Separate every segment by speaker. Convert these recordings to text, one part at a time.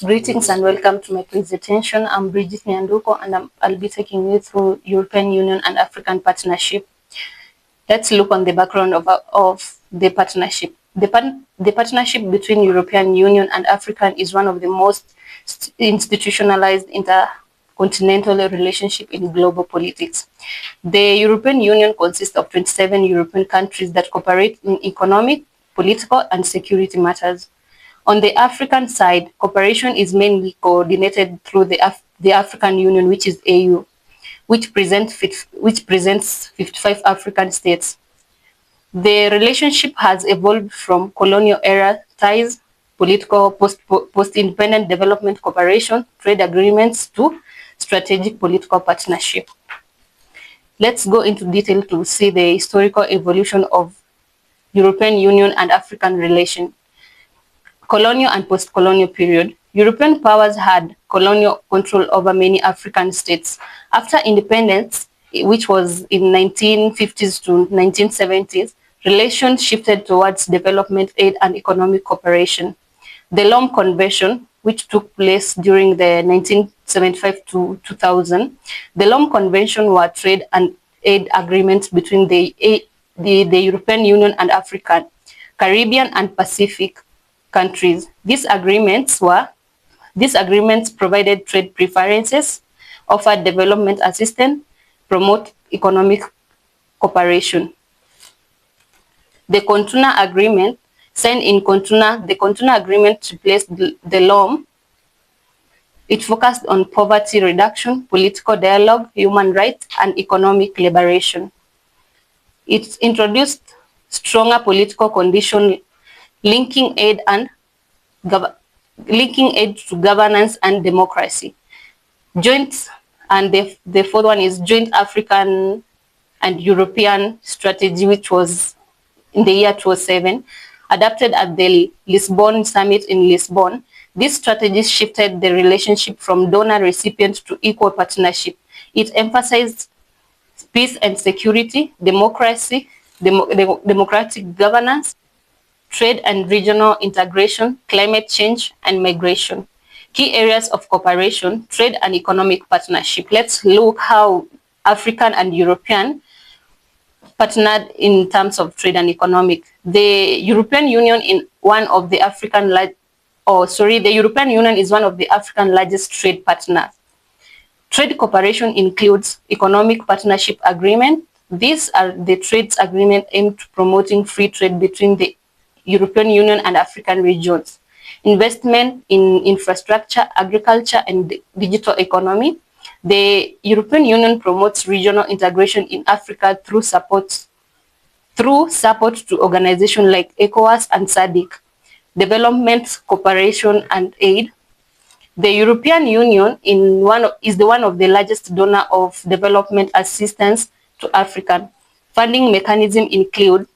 Speaker 1: Greetings and welcome to my presentation. I'm Bridget Nyanduko and I'll be taking you through European Union and African Partnership. Let's look on the background of the partnership. The partnership between European Union and African is one of the most institutionalized intercontinental relationship in global politics. The European Union consists of 27 European countries that cooperate in economic, political, and security matters. On the African side, cooperation is mainly coordinated through the African Union, which is AU, which presents 55 African states. The relationship has evolved from colonial era ties, political post-independent development cooperation, trade agreements to strategic political partnership. Let's go into detail to see the historical evolution of European Union and African relation. Colonial and post-colonial period. European powers had colonial control over many African states. After independence, which was in 1950s to 1970s, relations shifted towards development aid and economic cooperation. The Lome Convention, which took place during the 1975 to 2000, the Lome Convention were trade and aid agreements between the European Union and African, Caribbean and Pacific countries. These agreements provided trade preferences, offered development assistance, promote economic cooperation. The Cotonou Agreement, signed in Cotonou, the Cotonou Agreement replaced the Lome. It focused on poverty reduction, political dialogue, human rights, and economic liberation. It introduced stronger political conditions linking aid to governance and democracy. The fourth one is Joint African and European Strategy, which was in the year 2007, adopted at the Lisbon Summit in Lisbon. This strategy shifted the relationship from donor-recipient to equal partnership. It emphasized peace and security, democracy, democratic governance, trade and regional integration, climate change, and migration. Key areas of cooperation, trade and economic partnership. Let's look how African and European partnered in terms of trade and economic. The European Union is one of the African largest trade partners. Trade cooperation includes economic partnership agreement. These are the trade agreements aimed at promoting free trade between the European Union and African regions. Investment in infrastructure, agriculture, and digital economy. The European Union promotes regional integration in Africa through support to organizations like ECOWAS and SADC. Development, cooperation, and aid. The European Union is one of the largest donor of development assistance to Africa. Funding mechanisms include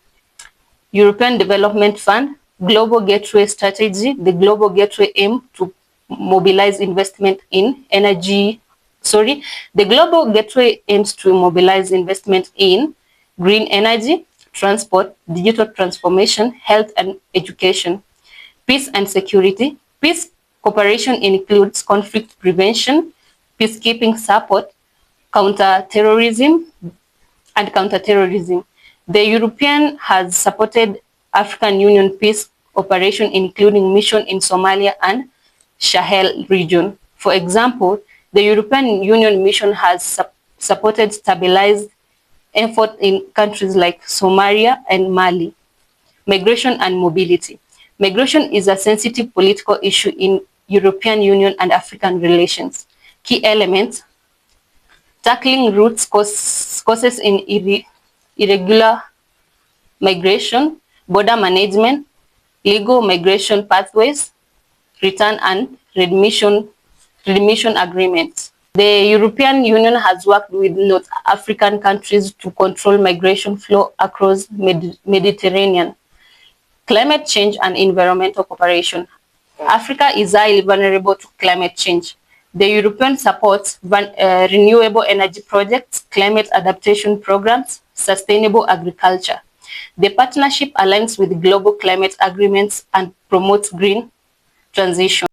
Speaker 1: European Development Fund, Global Gateway Strategy. The Global Gateway aims to mobilize investment in energy. The Global Gateway aims to mobilize investment in green energy, transport, digital transformation, health and education. Peace and security. Peace cooperation includes conflict prevention, peacekeeping support, counterterrorism. The European has supported African Union peace operation, including mission in Somalia and Sahel region. For example, the European Union mission has supported stabilized effort in countries like Somalia and Mali. Migration and mobility. Migration is a sensitive political issue in European Union and African relations. Key elements: tackling root causes in irregular migration, border management, legal migration pathways, return and readmission agreements. The European Union has worked with North African countries to control migration flow across Mediterranean. Climate change and environmental cooperation. Africa is highly vulnerable to climate change. The European supports renewable energy projects, climate adaptation programs, sustainable agriculture. The partnership aligns with global climate agreements and promotes green transition.